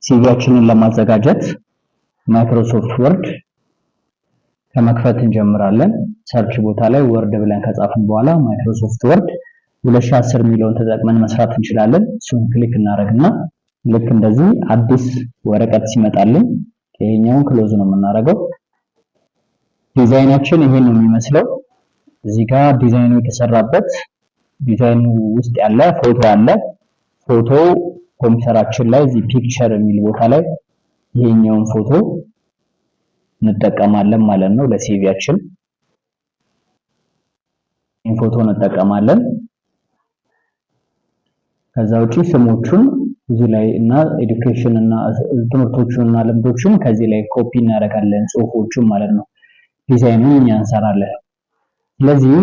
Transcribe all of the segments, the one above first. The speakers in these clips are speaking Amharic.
ሲቪያችንን ለማዘጋጀት ማይክሮሶፍት ወርድ ከመክፈት እንጀምራለን። ሰርች ቦታ ላይ ወርድ ብለን ከጻፍን በኋላ ማይክሮሶፍት ወርድ 2010 ሚሊዮን ተጠቅመን መስራት እንችላለን። እሱን ክሊክ እናደርግና ልክ እንደዚህ አዲስ ወረቀት ሲመጣልን ይሄኛውን ክሎዝ ነው የምናደርገው። ዲዛይናችን ይሄን ነው የሚመስለው። እዚህ ጋር ዲዛይኑ የተሰራበት ዲዛይኑ ውስጥ ያለ ፎቶ አለ። ፎቶ ኮምፒውተራችን ላይ እዚህ ፒክቸር የሚል ቦታ ላይ ይሄኛውን ፎቶ እንጠቀማለን ማለት ነው ለሲቪያችን። ይሄን ፎቶ እንጠቀማለን። ከዛ ውጪ ስሞቹን እዚህ ላይ እና ኤዱኬሽን እና ትምህርቶቹን እና ልምዶቹን ከዚህ ላይ ኮፒ እናደርጋለን ጽሁፎቹን ማለት ነው። ዲዛይኑን እኛ እንሰራለን። ስለዚህ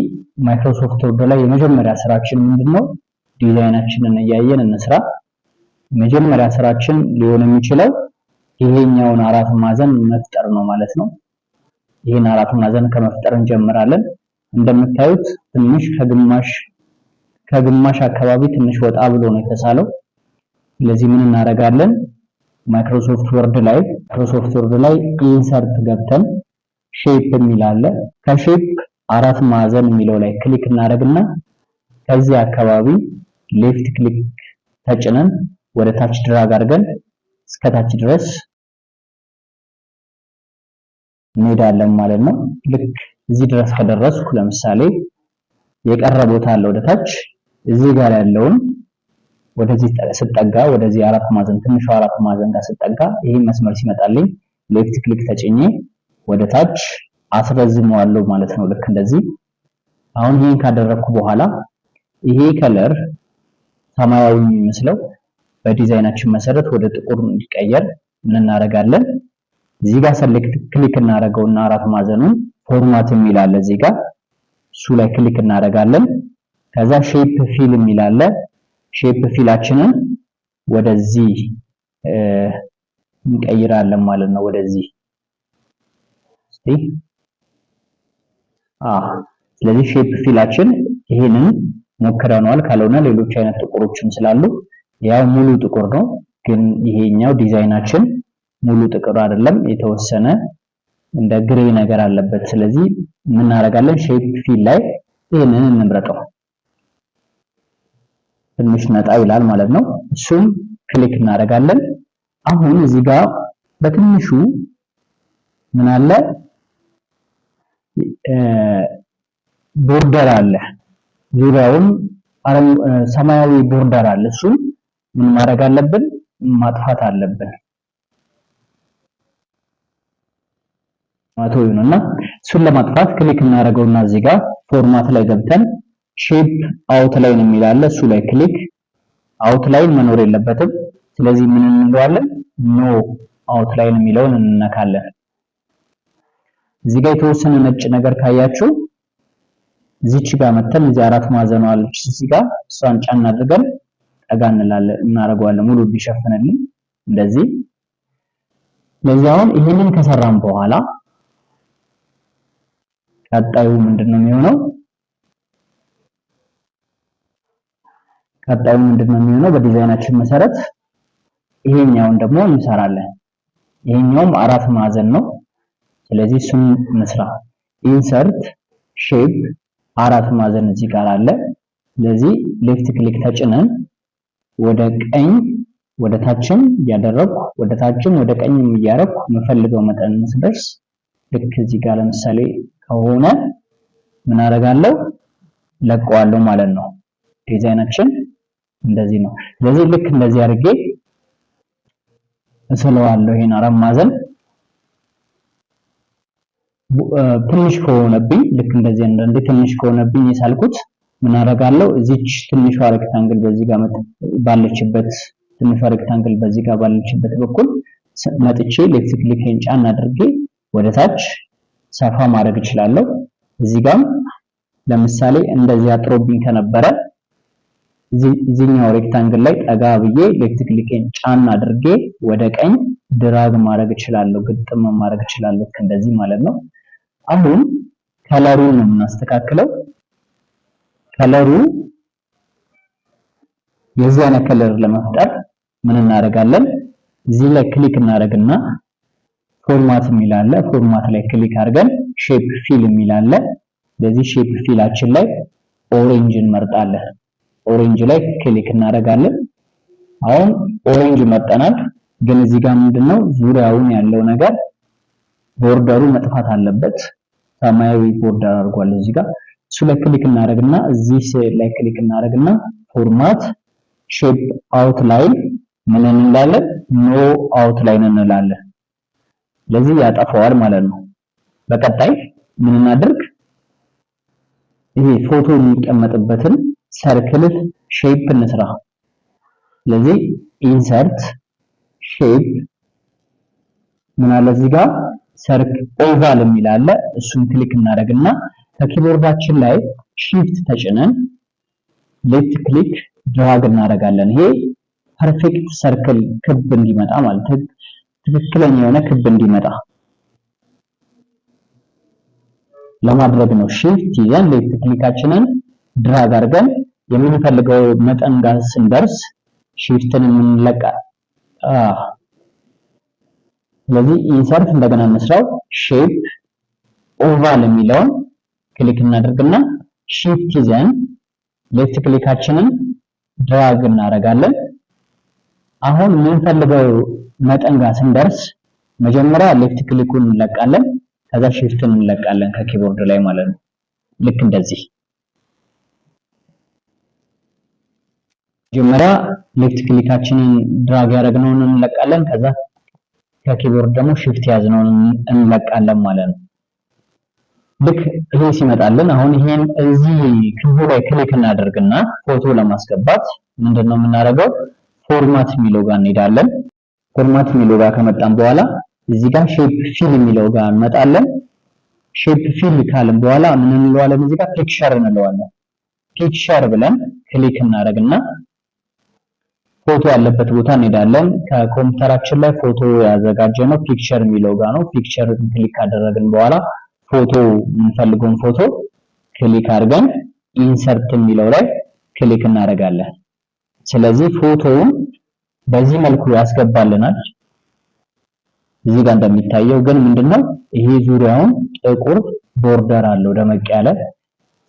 ማይክሮሶፍት ወርድ ላይ የመጀመሪያ ስራችን ምንድነው? ዲዛይናችንን እያየን እንስራ። የመጀመሪያ ስራችን ሊሆን የሚችለው ይሄኛውን አራት ማዕዘን መፍጠር ነው ማለት ነው። ይሄን አራት ማዕዘን ከመፍጠር እንጀምራለን። እንደምታዩት ትንሽ ከግማሽ አካባቢ ትንሽ ወጣ ብሎ ነው የተሳለው። ስለዚህ ምን እናደርጋለን? ማይክሮሶፍት ወርድ ላይ ኢንሰርት ገብተን ሼፕ የሚል አለ። ከሼፕ አራት ማዕዘን የሚለው ላይ ክሊክ እናደርግና ከዚህ አካባቢ ሌፍት ክሊክ ተጭነን ወደ ታች ድራግ አድርገን እስከ ታች ድረስ እንሄዳለን ማለት ነው። ልክ እዚህ ድረስ ከደረስኩ ለምሳሌ የቀረ ቦታ አለ ወደ ታች፣ እዚህ ጋር ያለውን ወደዚህ ስጠጋ ወደዚህ አራት ማዕዘን ትንሹ አራት ማዕዘን ጋር ስጠጋ ይሄ መስመር ሲመጣልኝ ሌፍት ክሊክ ተጭኜ ወደ ታች አስረዝመዋለሁ ማለት ነው። ልክ እንደዚህ። አሁን ይሄን ካደረኩ በኋላ ይሄ ከለር ሰማያዊ የሚመስለው በዲዛይናችን መሰረት ወደ ጥቁር እንዲቀየር ምን እናደርጋለን? እዚህ ጋር ሰሌክት ክሊክ እናደርገውና አራት ማዕዘኑን ፎርማት የሚል አለ እዚህ ጋር እሱ ላይ ክሊክ እናደርጋለን። ከዛ ሼፕ ፊል የሚል አለ። ሼፕ ፊላችንን ወደዚህ እንቀይራለን ማለት ነው። ወደዚህ ስለዚህ ሼፕ ፊላችን ይሄንን ሞክረናል። ካልሆነ ሌሎች አይነት ጥቁሮችም ስላሉ ያው ሙሉ ጥቁር ነው፣ ግን ይሄኛው ዲዛይናችን ሙሉ ጥቁር አይደለም፣ የተወሰነ እንደ ግሬ ነገር አለበት። ስለዚህ ምን እናደርጋለን? ሼፕ ፊል ላይ ይሄንን እንምረጠው። ትንሽ ነጣ ይላል ማለት ነው። እሱም ክሊክ እናደርጋለን። አሁን እዚህ ጋር በትንሹ ምን አለ? ቦርደር አለ። ዙሪያውን ሰማያዊ ቦርደር አለ። እሱም ምን ማድረግ አለብን? ማጥፋት አለብን። እና እሱን ለማጥፋት ክሊክ እናደርገውና እዚህ ጋር ፎርማት ላይ ገብተን ሼፕ አውትላይን የሚል አለ። እሱ ላይ ክሊክ አውትላይን መኖር የለበትም። ስለዚህ ምን እንለዋለን? ኖ አውትላይን የሚለውን እንነካለን። እዚህ ጋር የተወሰነ ነጭ ነገር ካያችሁ እዚች ጋር መተን እዚህ አራት ማዕዘኗ አለች እዚህ ጋር እሷን ጫን አድርገን ጠጋ እናደርገዋለን ሙሉ እንዲሸፍንልን እንደዚህ። ስለዚህ አሁን ይሄንን ከሰራን በኋላ ቀጣዩ ምንድነው የሚሆነው? በዲዛይናችን መሰረት ይሄኛውን ደግሞ እንሰራለን። ይሄኛውም አራት ማዕዘን ነው። ስለዚህ እሱን እንስራ። ኢንሰርት ሼፕ አራት ማዕዘን እዚህ ጋር አለ። ስለዚህ ሌፍት ክሊክ ተጭነን ወደ ቀኝ ወደ ታችም እያደረኩ ወደ ታችም ወደ ቀኝም እያደረኩ የምፈልገው መጠን ስደርስ ልክ እዚህ ጋር ለምሳሌ ከሆነ ምን አደርጋለሁ? ለቀዋለሁ ማለት ነው። ዲዛይናችን እንደዚህ ነው። ስለዚህ ልክ እንደዚህ አድርጌ እስለዋለሁ። ይሄን አራት ማዕዘን ትንሽ ከሆነብኝ ልክ እንደዚህ እንደ ትንሽ ከሆነብኝ የሳልኩት ምን አደርጋለሁ? እዚች ትንሿ ሬክታንግል በዚህ ጋር ባለችበት ትንሿ ሬክታንግል በዚህ ጋር ባለችበት በኩል መጥቼ ሌፍት ክሊክን ጫን አድርጌ ወደ ታች ሰፋ ማድረግ እችላለሁ። እዚህ ጋር ለምሳሌ እንደዚህ አጥሮብኝ ከነበረ እዚህኛው ሬክታንግል ላይ ጠጋ ብዬ ሌፍት ክሊክን ጫን አድርጌ ወደ ቀኝ ድራግ ማድረግ እችላለሁ፣ ግጥም ማድረግ እችላለሁ እንደዚህ ማለት ነው። አሁን ከለሩን ነው የምናስተካክለው። ከለሩ የዚህ አይነት ከለር ለመፍጠር ምን እናደርጋለን? እዚህ ላይ ክሊክ እናደርግና ፎርማት የሚል አለ። ፎርማት ላይ ክሊክ አድርገን ሼፕ ፊል የሚል አለ። በዚህ ሼፕ ፊላችን ላይ ኦሬንጅ እንመርጣለን። ኦሬንጅ ላይ ክሊክ እናደርጋለን። አሁን ኦሬንጅ መርጠናል። ግን እዚህ ጋር ምንድነው ዙሪያውን ያለው ነገር ቦርደሩ መጥፋት አለበት። ሰማያዊ ቦርደር አድርጓል እዚህ ጋር። እሱ ላይ ክሊክ እናደርግና እዚህ ላይ ክሊክ እናደርግና ፎርማት ሼፕ አውትላይን ምን እንላለን? ኖ አውትላይን እንላለን። ለዚህ ያጠፋዋል ማለት ነው። በቀጣይ ምን እናድርግ? ይሄ ፎቶ የሚቀመጥበትን ሰርክል ሼፕ እንስራ። ስለዚህ ኢንሰርት ሼፕ ምን አለ እዚህ ጋር ሰርክል ኦቫል የሚል አለ። እሱን ክሊክ እናደርግና ከኪቦርዳችን ላይ ሺፍት ተጭነን ሌፍት ክሊክ ድራግ እናደርጋለን። ይሄ ፐርፌክት ሰርክል ክብ እንዲመጣ ማለት ትክክለኛ የሆነ ክብ እንዲመጣ ለማድረግ ነው። ሺፍት ይዘን ሌፍት ክሊካችንን ድራግ አድርገን የምንፈልገው መጠን ጋር ስንደርስ ሺፍትን የምንለቃ ስለዚህ ኢንሰርት እንደገና እንስራው። ሼፕ ኦቫል የሚለውን ክሊክ እናደርግና ሺፍት ይዘን ሌፍት ክሊካችንን ድራግ እናደርጋለን። አሁን የምንፈልገው መጠን ጋር ስንደርስ መጀመሪያ ሌፍት ክሊኩን እንለቃለን፣ ከዛ ሺፍትን እንለቃለን ከኪቦርድ ላይ ማለት ነው። ልክ እንደዚህ መጀመሪያ ሌፍት ክሊካችንን ድራግ ያደረግነውን እንለቃለን፣ ከዛ ከኪቦርድ ደግሞ ሺፍት ያዝነውን እንለቃለን ማለት ነው። ልክ ይሄ ሲመጣልን አሁን ይሄን እዚህ ክቡ ላይ ክሊክ እናደርግና ፎቶ ለማስገባት ምንድነው የምናደርገው? ፎርማት የሚለው ጋር እንሄዳለን። ፎርማት የሚለው ጋር ከመጣን በኋላ እዚህ ጋር ሼፕ ፊል የሚለው ጋር እንመጣለን። ሼፕ ፊል ካልን በኋላ ምን እንለዋለን? እዚህ ጋር ፒክቸር እንለዋለን። ፒክቸር ብለን ክሊክ እናደርግና ፎቶ ያለበት ቦታ እንሄዳለን። ከኮምፒውተራችን ላይ ፎቶ ያዘጋጀነው ፒክቸር የሚለው ጋር ነው። ፒክቸር ክሊክ ካደረግን በኋላ ፎቶ የምንፈልገውን ፎቶ ክሊክ አድርገን ኢንሰርት የሚለው ላይ ክሊክ እናደርጋለን። ስለዚህ ፎቶውን በዚህ መልኩ ያስገባልናል። እዚህ ጋር እንደሚታየው ግን ምንድነው ይሄ ዙሪያውን ጥቁር ቦርደር አለው ደመቅ ያለ።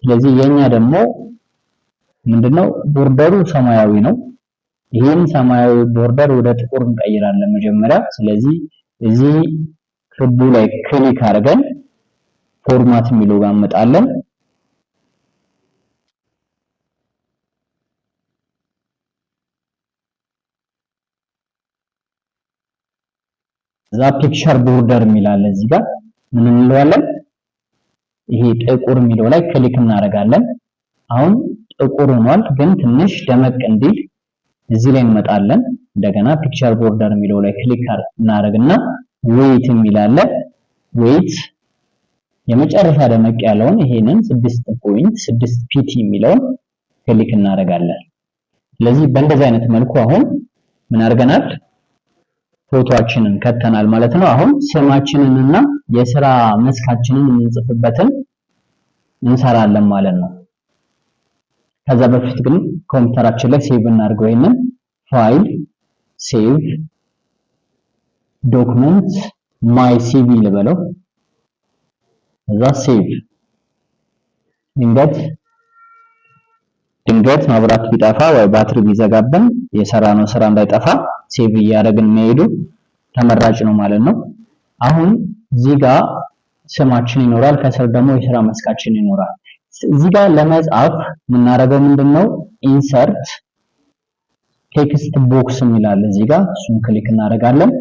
ስለዚህ የኛ ደግሞ ምንድነው ቦርደሩ ሰማያዊ ነው። ይሄን ሰማያዊ ቦርደር ወደ ጥቁር እንቀይራለን መጀመሪያ። ስለዚህ እዚህ ክቡ ላይ ክሊክ አድርገን ፎርማት የሚለው ጋር እንመጣለን። እዛ ፒክቸር ቦርደር የሚላል እዚህ ጋር ምን እንለዋለን? ይሄ ጥቁር የሚለው ላይ ክሊክ እናደርጋለን። አሁን ጥቁር ሆኗል፣ ግን ትንሽ ደመቅ እንዲል እዚህ ላይ እንመጣለን። እንደገና ፒክቸር ቦርደር የሚለው ላይ ክሊክ እናደርግና ዌይት የሚላል ዌይት የመጨረሻ ደመቅ ያለውን ይሄንን 6.6 ፒቲ የሚለውን ክሊክ እናደርጋለን። ስለዚህ በእንደዚህ አይነት መልኩ አሁን ምን አድርገናል? ፎቶአችንን ከተናል ማለት ነው። አሁን ስማችንንና የሥራ መስካችንን የምንጽፍበትን እንሰራለን ማለት ነው። ከዛ በፊት ግን ኮምፒውተራችን ላይ ሴቭ እናድርገው። ይሄንን ፋይል ሴቭ ዶክመንት ማይ ሲቪ ልበለው። እዛ ሴቭ ድንገት መብራት ቢጠፋ ወይ ባትሪ ቢዘጋብን የሰራነው ስራ እንዳይጠፋ ሴቭ እያደረግን መሄዱ ተመራጭ ነው ማለት ነው። አሁን እዚህ ጋር ስማችን ይኖራል፣ ከስር ደግሞ የስራ መስካችን ይኖራል። እዚህ ጋር ለመጻፍ የምናደርገው ምንድነው? ኢንሰርት ቴክስት ቦክስ የሚላል እዚህ ጋር እሱን ክሊክ እናደርጋለን።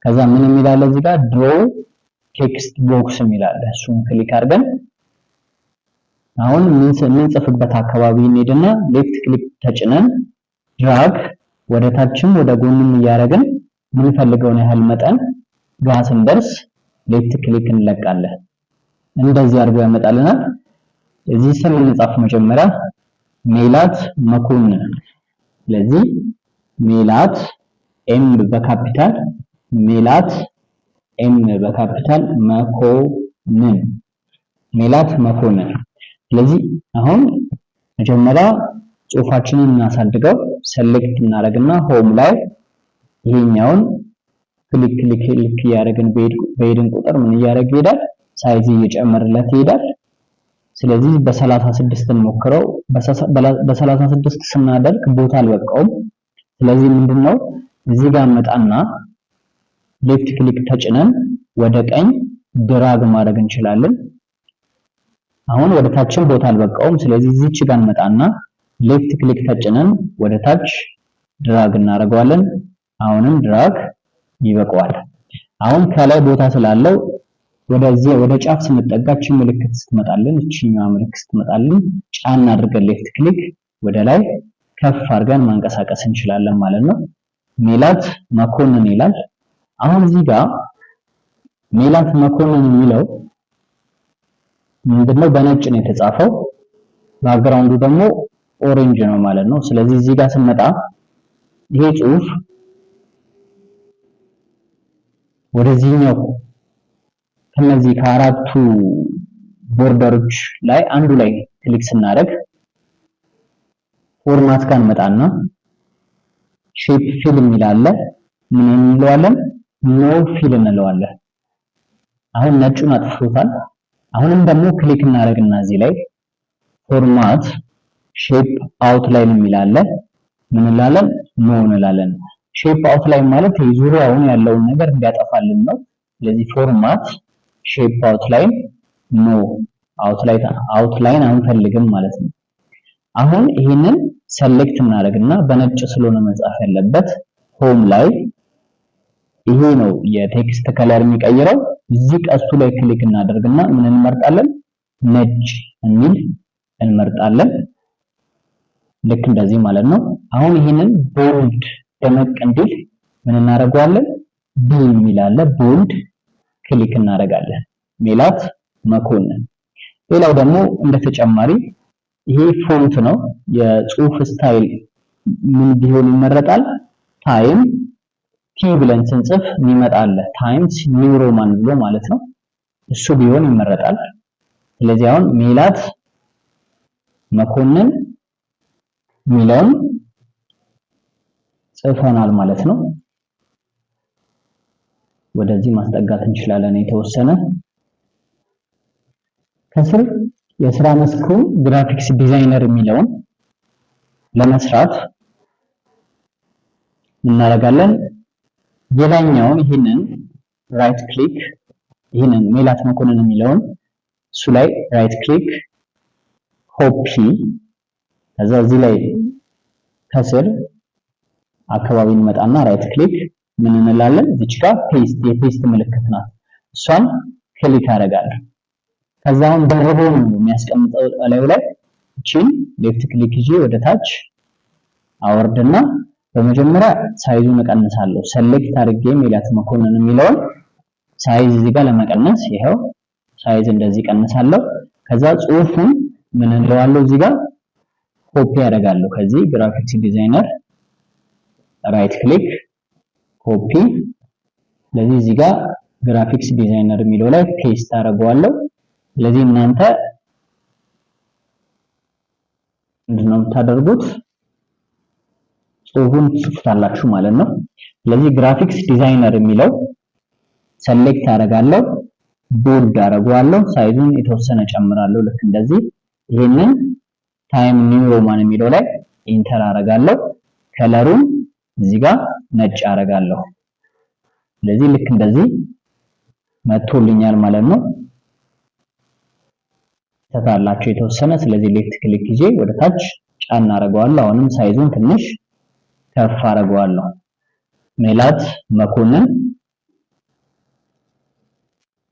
ከዛ ምን የሚላል እዚህ ጋር ድሮ ቴክስት ቦክስ የሚላል እሱን ክሊክ አድርገን አሁን የምንጽፍበት አካባቢ እንሄድና ሌፍት ክሊክ ተጭነን ድራግ ወደ ታችም ወደ ጎንም እያደረግን የምንፈልገውን ያህል መጠን ጋር ስንደርስ ሌፍት ክሊክ እንለቃለን። እንደዚህ አድርጎ ያመጣልናል። እዚህ ስም እንጻፍ መጀመሪያ ሜላት መኮንን። ስለዚህ ሜላት ኤም በካፒታል ሜላት ኤም በካፒታል መኮንን ሜላት መኮንን። ስለዚህ አሁን መጀመሪያ ጽሁፋችንን እናሳድገው። ሴሌክት እናደርግና ሆም ላይ ይሄኛውን ክሊክ እያደረግን በሄድን ቁጥር ምን እያደረገ ይሄዳል? ሳይዝ እየጨመረለት ይሄዳል። ስለዚህ በ36 እንሞክረው። በ36 ስናደርግ ቦታ አልበቃውም። ስለዚህ ምንድነው እዚህ ጋር መጣና ሌፍት ክሊክ ተጭነን ወደ ቀኝ ድራግ ማድረግ እንችላለን። አሁን ወደ ታችን ቦታ አልበቃውም። ስለዚህ እዚች ጋር መጣና ሌፍት ክሊክ ተጭነን ወደ ታች ድራግ እናደርገዋለን። አሁንም ድራግ ይበቃዋል። አሁን ከላይ ቦታ ስላለው ወደዚህ ወደ ጫፍ ስንጠጋች ምልክት ስትመጣልን እቺኛዋ ምልክት ስትመጣልን ጫና አድርገን ሌፍት ክሊክ ወደ ላይ ከፍ አድርገን ማንቀሳቀስ እንችላለን ማለት ነው። ሜላት መኮንን ይላል። አሁን እዚህ ጋር ሜላት መኮንን የሚለው ምንድነው? በነጭ ነው የተጻፈው። ባክግራውንዱ ደግሞ ኦሬንጅ ነው ማለት ነው። ስለዚህ እዚህ ጋር ስንመጣ ይሄ ጽሁፍ ወደዚህኛው ከነዚህ ከአራቱ ቦርደሮች ላይ አንዱ ላይ ክሊክ ስናደርግ ፎርማት ጋር እንመጣና ሼፕ ፊል የሚላለ ምን እንለዋለን? ኖ ፊል እንለዋለን። አሁን ነጩን አጥፍቶታል። አሁንም ደግሞ ክሊክ እናደርግና እዚህ ላይ ፎርማት ሼፕ አውትላይን የሚላለ ምን እንላለን? ኖ እንላለን። ሼፕ አውትላይን ማለት ዙሪያውን ያለውን ነገር እንዲያጠፋልን ነው። ስለዚህ ፎርማት ሼፕ አውትላይን ኖ አውትላይን አንፈልግም ማለት ነው። አሁን ይሄንን ሰሌክት እናደርግና በነጭ ስለሆነ መጻፍ ያለበት ሆም ላይ ይሄ ነው የቴክስት ከለር የሚቀይረው። እዚህ ቀስቱ ላይ ክሊክ እናደርግና ምን እንመርጣለን? ነጭ የሚል እንመርጣለን። ልክ እንደዚህ ማለት ነው። አሁን ይሄንን ቦልድ ደመቅ እንዲል ምን እናደርገዋለን? ቢ የሚል አለ። ቦልድ ክሊክ እናደርጋለን። ሜላት መኮንን። ሌላው ደግሞ እንደተጨማሪ ይሄ ፎንት ነው። የጽሁፍ ስታይል ምን ቢሆን ይመረጣል? ታይም ቲ ብለን ስንጽፍ የሚመጣል ታይምስ ኒው ሮማን ብሎ ማለት ነው። እሱ ቢሆን ይመረጣል። ስለዚህ አሁን ሜላት መኮንን ሚለውን ጽፈናል ማለት ነው። ወደዚህ ማስጠጋት እንችላለን የተወሰነ። ከስር የስራ መስኩን ግራፊክስ ዲዛይነር የሚለውን ለመስራት እናደርጋለን። የላይኛውን ይሄንን ራይት ክሊክ ይሄንን ሜላት መኮንን የሚለውን እሱ ላይ ራይት ክሊክ ኮፒ፣ ከዛ እዚህ ላይ ከስር አካባቢ እንመጣና ራይት ክሊክ ምን እንላለን? እዚህ ጋር ፔስት የፔስት ምልክት ናት። እሷን ክሊክ አደርጋለሁ። ከዛውን ደርቦ ነው የሚያስቀምጠው ላይ እቺን ሌፍት ክሊክ ይዤ ወደ ታች አወርድና በመጀመሪያ ሳይዙን እቀንሳለሁ። ሰሌክት አድርጌ ሜላት መኮንን የሚለውን ሳይዝ እዚህ ጋር ለመቀነስ ይሄው ሳይዝ እንደዚህ ቀንሳለሁ። ከዛ ጽሁፉን ምን እንደዋለው እዚህ ጋር ኮፒ አደርጋለሁ። ከዚህ ግራፊክስ ዲዛይነር ራይት ክሊክ ኮፒ። ስለዚህ እዚህ ጋር ግራፊክስ ዲዛይነር የሚለው ላይ ፔስት አደርገዋለሁ። ስለዚህ እናንተ ምንድነው የምታደርጉት? ጽሁፉን ትጽፉታላችሁ ማለት ነው። ስለዚህ ግራፊክስ ዲዛይነር የሚለው ሰሌክት አደርጋለሁ፣ ቦልድ አደርገዋለሁ፣ ሳይዙን የተወሰነ ጨምራለሁ። ልክ እንደዚህ ይሄንን ታይም ኒው ሮማን የሚለው ላይ ኢንተር አደርጋለሁ። ከለሩን እዚህ ጋር ነጭ አደርጋለሁ። ስለዚህ ልክ እንደዚህ መጥቶልኛል ማለት ነው። ተታላችሁ የተወሰነ። ስለዚህ ሌፍት ክሊክ ይዤ ወደ ታች ጫና አደርገዋለሁ። አሁንም ሳይዙን ትንሽ ከፍ አደርገዋለሁ። ሜላት መኮንን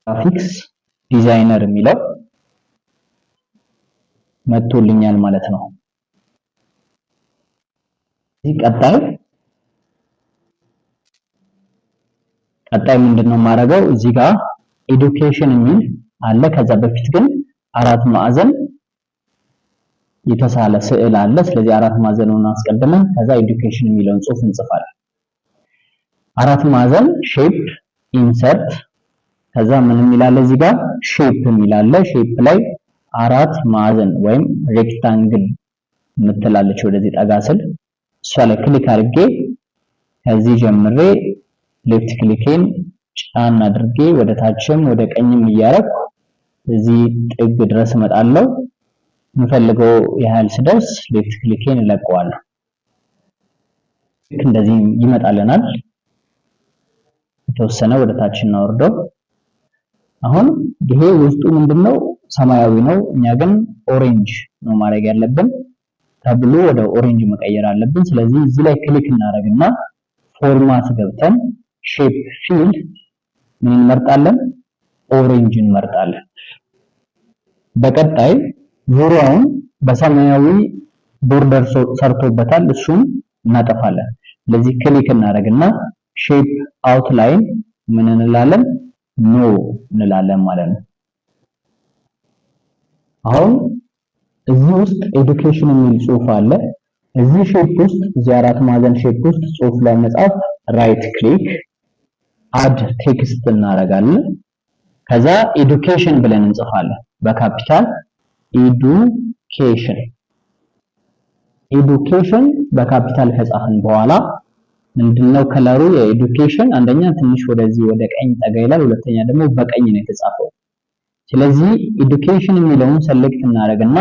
ግራፊክስ ዲዛይነር የሚለው መጥቶልኛል ማለት ነው። እዚህ ቀጣይ ምንድነው የማደርገው? እዚህ ጋር ኤዱኬሽን የሚል አለ። ከዛ በፊት ግን አራት ማዕዘን የተሳለ ስዕል አለ። ስለዚህ አራት ማዕዘኑን አስቀድመን ከዛ ኤዱኬሽን የሚለውን ጽሑፍ እንጽፋለን። አራት ማዕዘን ሼፕ ኢንሰርት፣ ከዛ ምን የሚላለ እዚህ ጋር ሼፕ የሚላለ። ሼፕ ላይ አራት ማዕዘን ወይም ሬክታንግል የምትላለች ወደዚህ ጠጋ ስል እሷ ላይ ክሊክ አድርጌ ከዚህ ጀምሬ ሌፍት ክሊኬን ጫን አድርጌ ወደ ታችም ወደ ቀኝም እያረኩ እዚህ ጥግ ድረስ እመጣለሁ። የምፈልገው ያህል ስደርስ ሌፍት ክሊኬን እለቀዋለሁ። እንደዚህ ይመጣልናል። የተወሰነ ወደ ታች እናወርደው። አሁን ይሄ ውስጡ ምንድነው ሰማያዊ ነው፣ እኛ ግን ኦሬንጅ ነው ማድረግ ያለብን ተብሎ ወደ ኦሬንጅ መቀየር አለብን። ስለዚህ እዚህ ላይ ክሊክ እናደርግና ፎርማት ገብተን ሼፕ ፊል ምን እንመርጣለን? ኦሬንጅ እንመርጣለን። በቀጣይ ዙሪያውን በሰማያዊ ቦርደር ሰርቶበታል፣ እሱን እናጠፋለን። ስለዚህ ክሊክ እናደርግና ሼፕ አውትላይን ምን እንላለን? ኖ እንላለን ማለት ነው። አሁን እዚህ ውስጥ ኤዱኬሽን የሚል ጽሑፍ አለ። እዚህ ሼፕ ውስጥ እዚህ አራት ማዕዘን ሼፕ ውስጥ ጽሑፍ ላይ መጻፍ ራይት ክሊክ አድ ቴክስት እናደርጋለን። ከዛ ኤዱኬሽን ብለን እንጽፋለን በካፒታል ኤዱኬሽን በካፒታል ከጻፍን በኋላ ምንድነው ከለሩ የኤዱኬሽን አንደኛ ትንሽ ወደዚህ ወደ ቀኝ ጠጋ ይላል፣ ሁለተኛ ደግሞ በቀኝ ነው የተጻፈው። ስለዚህ ኤዱኬሽን የሚለውን ሰሌክት እናደርግና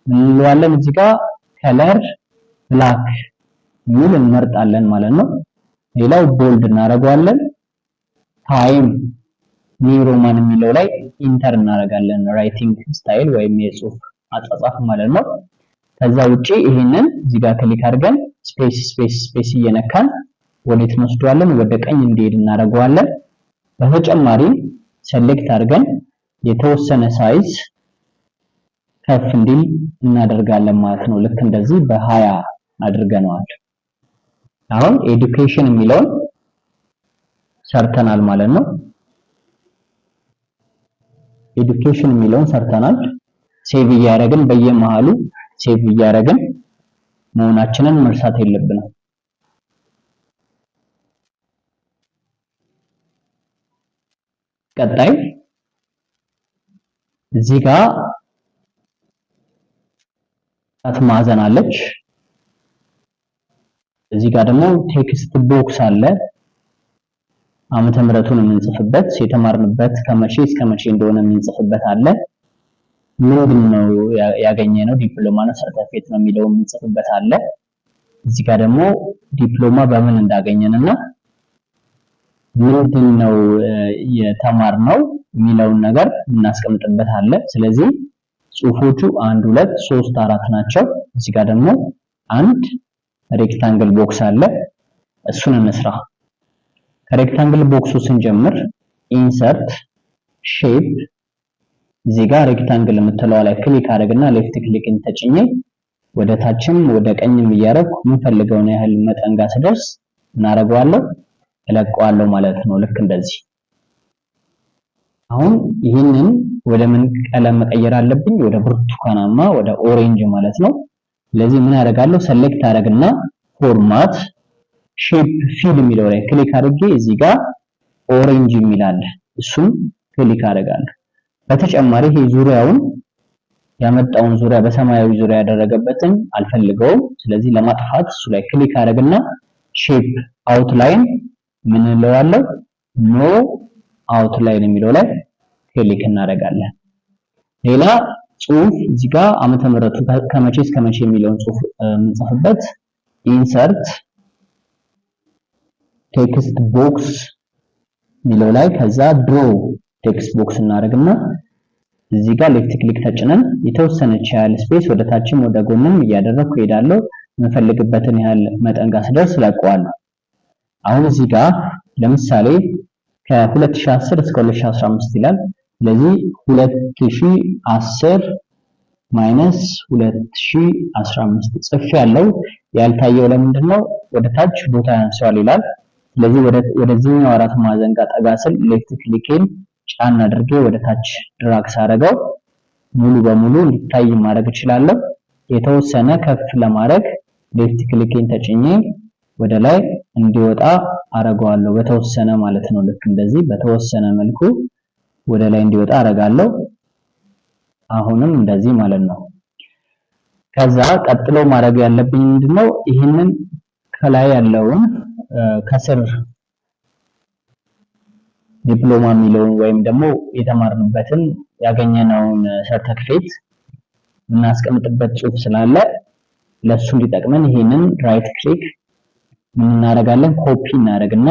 ምን እንለዋለን? እዚህ ጋር ከለር ብላክ የሚል እንመርጣለን ማለት ነው። ሌላው ቦልድ እናደርገዋለን። ታይም ኒው ሮማን የሚለው ላይ ኢንተር እናደርጋለን፣ ራይቲንግ ስታይል ወይም የጽሁፍ አጻጻፍ ማለት ነው። ከዛ ውጪ ይሄንን እዚህ ጋር ክሊክ አድርገን ስፔስ እየነካን ወዴት እንወስደዋለን? ወደ ቀኝ እንዲሄድ እናደርገዋለን። በተጨማሪ ሴሌክት አድርገን የተወሰነ ሳይዝ ከፍ እንዲል እናደርጋለን ማለት ነው። ልክ እንደዚህ በ20 አድርገነዋል። አሁን ኤዱኬሽን የሚለውን ሰርተናል ማለት ነው። ኤዱኬሽን የሚለውን ሰርተናል። ሴቭ እያደረግን በየመሃሉ ሴቭ እያደረግን መሆናችንን መርሳት የለብንም። ቀጣይ እዚህ ጋር አራት ማዕዘን አለች። እዚህ ጋር ደግሞ ቴክስት ቦክስ አለ። ዓመተ ምሕረቱን የምንጽፍበት የተማርንበት ከመቼ እስከ መቼ እንደሆነ የምንጽፍበት አለ። ምንድነው ያገኘነው ዲፕሎማ ነው ሰርተፊኬት ነው የሚለው የምንጽፍበት አለ። እዚህ ጋር ደግሞ ዲፕሎማ በምን እንዳገኘንና ምንድነው የተማርነው የሚለውን ነገር እናስቀምጥበት አለ። ስለዚህ ጽሁፎቹ 1 2 3 4 ናቸው። እዚህ ጋር ደግሞ አንድ ሬክታንግል ቦክስ አለ። እሱን እንስራ። ከሬክታንግል ቦክሱ ስንጀምር ኢንሰርት ሼፕ እዚህ ጋር ሬክታንግል የምትለዋ ላይ ክሊክ አድርግና ሌፍት ክሊክን ተጭኜ ወደ ታችም ወደ ቀኝም እያደረኩ የምፈልገውን ያህል መጠን ጋር ስደርስ እናደርገዋለሁ፣ እለቀዋለሁ ማለት ነው። ልክ እንደዚህ። አሁን ይህንን ወደ ምን ቀለም መቀየር አለብኝ? ወደ ብርቱካናማ ወደ ኦሬንጅ ማለት ነው። ስለዚህ ምን አደርጋለሁ? ሰሌክት አደርግና ፎርማት ሼፕ ፊል የሚለው ላይ ክሊክ አድርጌ እዚህ ጋር ኦሬንጅ የሚል አለ፣ እሱን ክሊክ አደርጋለሁ። በተጨማሪ ይሄ ዙሪያውን ያመጣውን ዙሪያ በሰማያዊ ዙሪያ ያደረገበትን አልፈልገውም። ስለዚህ ለማጥፋት እሱ ላይ ክሊክ አደርግና ሼፕ አውትላይን ምን እንለዋለን? ኖ አውትላይን የሚለው ላይ ክሊክ እናደርጋለን። ሌላ ጽሁፍ እዚህ ጋር ዓመተ ምሕረቱ ከመቼ እስከ መቼ የሚለውን ጽሁፍ የምንጽፍበት ኢንሰርት ቴክስት ቦክስ የሚለው ላይ ከዛ ድሮ ቴክስት ቦክስ እናደርግና እዚህ ጋር ሌፍት ክሊክ ተጭነን የተወሰነች ያህል ስፔስ ወደ ታችም ወደ ጎንም እያደረኩ እሄዳለሁ። የምፈልግበትን ያህል መጠን ጋር ስደርስ ለቀዋለሁ። አሁን እዚህ ጋር ለምሳሌ ከ2010 እስከ 2015 ይላል። ስለዚህ 2010 ማይነስ 2015 ጽፍ ያለው ያልታየው ለምንድን ነው? ወደ ታች ቦታ ያንሰዋል ይላል። ስለዚህ ወደዚህኛው አራት ማዕዘን ጋር ጠጋ ስል ሌፍት ክሊኬን ጫን አድርጌ ወደ ታች ድራግ ሳደርገው ሙሉ በሙሉ እንዲታይ ማድረግ እችላለሁ። የተወሰነ ከፍ ለማድረግ ሌፍት ክሊኬን ተጭኜ ወደ ላይ እንዲወጣ አረጋለሁ፣ በተወሰነ ማለት ነው። ልክ እንደዚህ በተወሰነ መልኩ ወደ ላይ እንዲወጣ አረጋለሁ። አሁንም እንደዚህ ማለት ነው። ከዛ ቀጥሎ ማድረግ ያለብኝ ምንድነው? ይህንን ከላይ ያለውን ከስር ዲፕሎማ የሚለውን ወይም ደግሞ የተማርንበትን ያገኘነውን ሰርተፊኬት የምናስቀምጥበት ጽሑፍ ስላለ ለሱ እንዲጠቅመን ይሄንን ራይት ክሊክ ምን እናደርጋለን? ኮፒ እናደርግና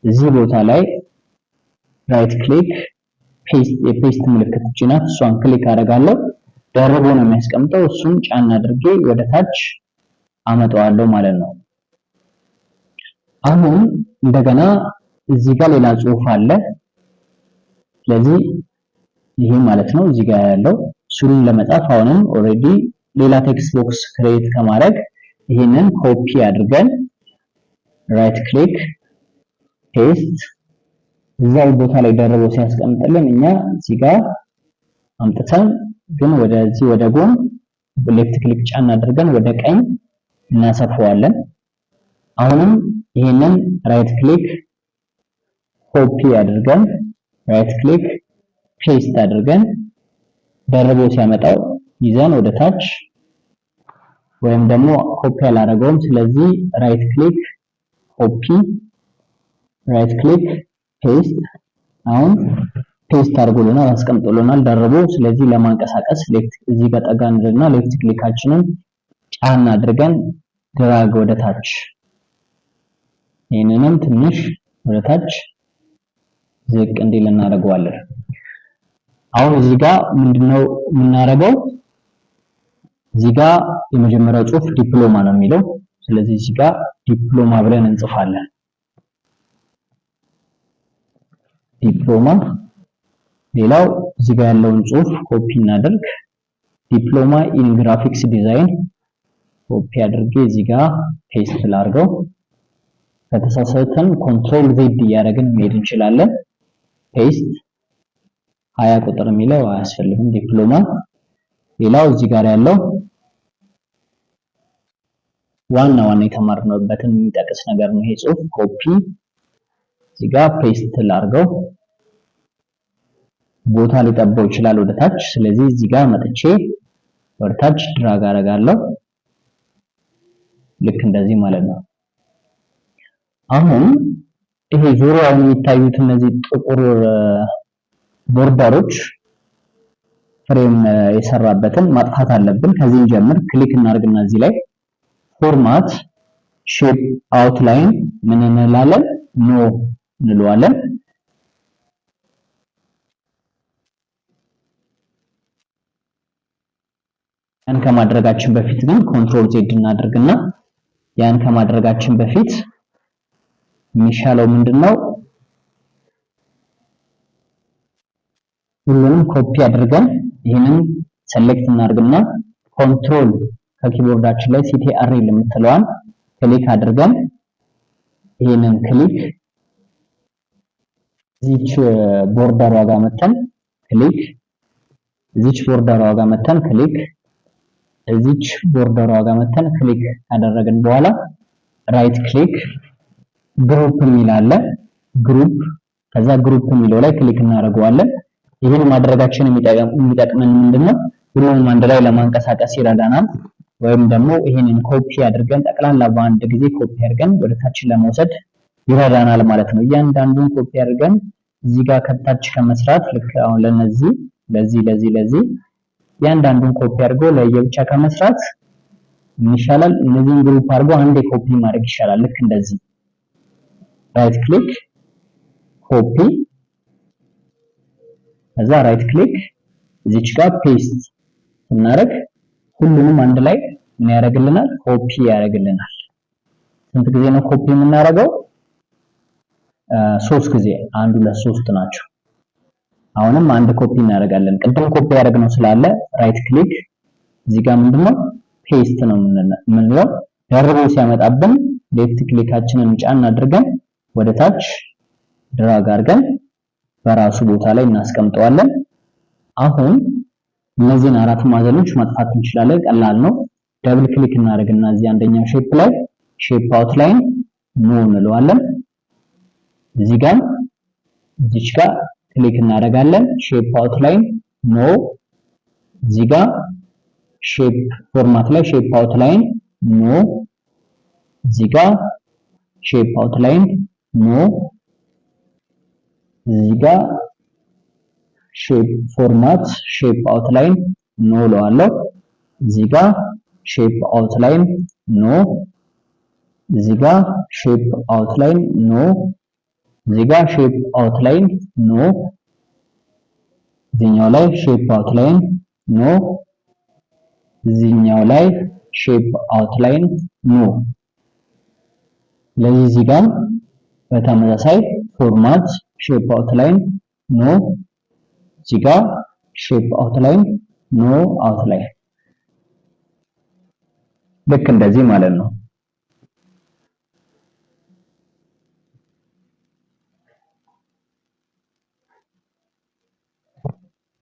እዚህ ቦታ ላይ ራይት ክሊክ ፔስት የፔስት ምልክት እቺ ናት። እሷን ክሊክ አደርጋለሁ። ደርቦ ነው የሚያስቀምጠው። እሱን ጫን አድርጌ ወደ ታች አመጣዋለሁ ማለት ነው። አሁን እንደገና እዚህ ጋር ሌላ ጽሑፍ አለ። ስለዚህ ይሄ ማለት ነው እዚህ ጋር ያለው እሱን ለመጻፍ አሁንም ኦሬዲ ሌላ ቴክስት ቦክስ ክሬት ከማድረግ ይሄንን ኮፒ አድርገን ራይት ክሊክ ፔስት እዛው ቦታ ላይ ደርቦ ሲያስቀምጥልን እኛ እዚህ ጋር አምጥተን ግን ወደዚህ ወደ ጎን ሌፍት ክሊክ ጫን አድርገን ወደ ቀኝ እናሰፋዋለን። አሁንም ይሄንን ራይት ክሊክ ኮፒ አድርገን ራይት ክሊክ ፔስት አድርገን ደርቦ ሲያመጣው ይዘን ወደ ታች ወይም ደግሞ ኮፒ አላደረገውም። ስለዚህ ራይት ክሊክ ኮፒ ራይት ክሊክ ፔስት አሁን ፔስት አድርጎልናል አስቀምጦልናል ደርቦ። ስለዚህ ለማንቀሳቀስ ሌፍት እዚህ ጋር ጠጋ እንልና ሌፍት ክሊካችንን ጫን አድርገን ድራግ ወደ ታች ይሄንንም ትንሽ ወደ ታች ዝቅ እንዲል እናደርገዋለን። አሁን እዚህ ጋር ምንድነው የምናደርገው? እዚህ ጋር የመጀመሪያው ጽሑፍ ዲፕሎማ ነው የሚለው። ስለዚህ እዚህ ጋር ዲፕሎማ ብለን እንጽፋለን። ዲፕሎማ። ሌላው እዚህ ጋር ያለውን ጽሑፍ ኮፒ እናደርግ። ዲፕሎማ ኢን ግራፊክስ ዲዛይን ኮፒ አድርጌ እዚህ ጋር ፔስት ላድርገው። ከተሳሳተን ኮንትሮል ዜድ እያደረግን መሄድ እንችላለን። ፔስት 20 ቁጥር የሚለው አያስፈልግም። ዲፕሎማ። ሌላው እዚህ ጋር ያለው ዋና የተማርነውበትን የሚጠቅስ ነገር ነው። ይሄ ጽሑፍ ኮፒ እዚህ ጋር ፔስት ላድርገው። ቦታ ሊጠባው ይችላል ወደ ታች። ስለዚህ እዚህ ጋር መጥቼ ወደ ታች ድራግ አደርጋለሁ። ልክ እንደዚህ ማለት ነው። አሁን ይሄ ዙሪያውን የሚታዩት እነዚህ ጥቁር ቦርደሮች ፍሬም የሰራበትን ማጥፋት አለብን። ከዚህ ጀምር ክሊክ እናድርግና እዚህ ላይ ፎርማት ሼፕ አውትላይን ምን እንላለን? ኖ እንለዋለን። ያን ከማድረጋችን በፊት ግን ኮንትሮል ዜድ እናድርግና ያን ከማድረጋችን በፊት የሚሻለው ምንድነው? ሁሉንም ኮፒ አድርገን ይሄንን ሴሌክት እናድርግና ኮንትሮል ከኪቦርዳችን ላይ ሲቲአርኤል የምትለዋን ክሊክ አድርገን ይሄንን ክሊክ እዚች ቦርደሯ ጋር መተን ክሊክ እዚች ቦርደሯ ጋር መተን ክሊክ እዚች ቦርደሯ ጋር መተን ክሊክ ካደረግን በኋላ ራይት ክሊክ ግሩፕ የሚል አለ። ግሩፕ ከዛ ግሩፕ የሚለው ላይ ክሊክ እናደርገዋለን። ይሄን ማድረጋችን የሚጠቅመን ምንድነው? ሁሉንም አንድ ላይ ለማንቀሳቀስ ይረዳናል። ወይም ደግሞ ይሄንን ኮፒ አድርገን ጠቅላላ በአንድ ጊዜ ኮፒ አድርገን ወደ ታች ለመውሰድ ይረዳናል ማለት ነው። እያንዳንዱን ኮፒ አድርገን እዚህ ጋር ከታች ከመስራት ልክ አሁን ለነዚህ ለዚህ እያንዳንዱን ኮፒ አድርጎ ለየብቻ ከመስራት ምን ይሻላል? እነዚህን ግሩፕ አድርጎ አንዴ ኮፒ ማድረግ ይሻላል። ልክ እንደዚህ ራይት ክሊክ ኮፒ ከዛ ራይት ክሊክ እዚች ጋር ፔስት እናደርግ ሁሉንም አንድ ላይ ምን ያደርግልናል? ኮፒ ያደርግልናል። ስንት ጊዜ ነው ኮፒ የምናደርገው? 3 ጊዜ። 1 2 3 ናቸው። አሁንም አንድ ኮፒ እናደርጋለን። ቅድም ኮፒ ያደረግነው ስላለ ራይት ክሊክ እዚህ ጋር ምንድነው ፔስት ነው የምንለው። ደርቦ ሲያመጣብን ሌፍት ክሊካችንን ጫን አድርገን ወደ ታች ድራግ አድርገን በራሱ ቦታ ላይ እናስቀምጠዋለን። አሁን እነዚህን አራት ማዕዘኖች ማጥፋት እንችላለን። ቀላል ነው። ደብል ክሊክ እናደርግና እዚህ አንደኛው ሼፕ ላይ ሼፕ አውትላይን ኖ እንለዋለን። እዚህ ጋር እዚች ጋር ክሊክ እናደርጋለን። ሼፕ አውትላይን ኖ። እዚህ ጋር ሼፕ ፎርማት ላይ ሼፕ አውትላይን ኖ። እዚህ ጋር ሼፕ አውትላይን ኖ። እዚህ ጋር ሼፕ ፎርማት ሼፕ አውትላይን ኖ እለዋለሁ። እዚህ ጋር ሼፕ አውትላይን ኖ። እዚህ ጋር ሼፕ አውትላይን ኖ። እዚህ ጋር ሼፕ አውትላይን ኖ። እዚህኛው ላይ ሼፕ አውትላይን ኖ። እዚህኛው ላይ ሼፕ አውትላይን ኖ። ለዚህ እዚህ ጋር በተመሳሳይ ፎርማት ሼፕ አውትላይን ኖ። እዚህ ጋር ሼፕ አውትላይን ኖ አውትላይን ልክ እንደዚህ ማለት ነው።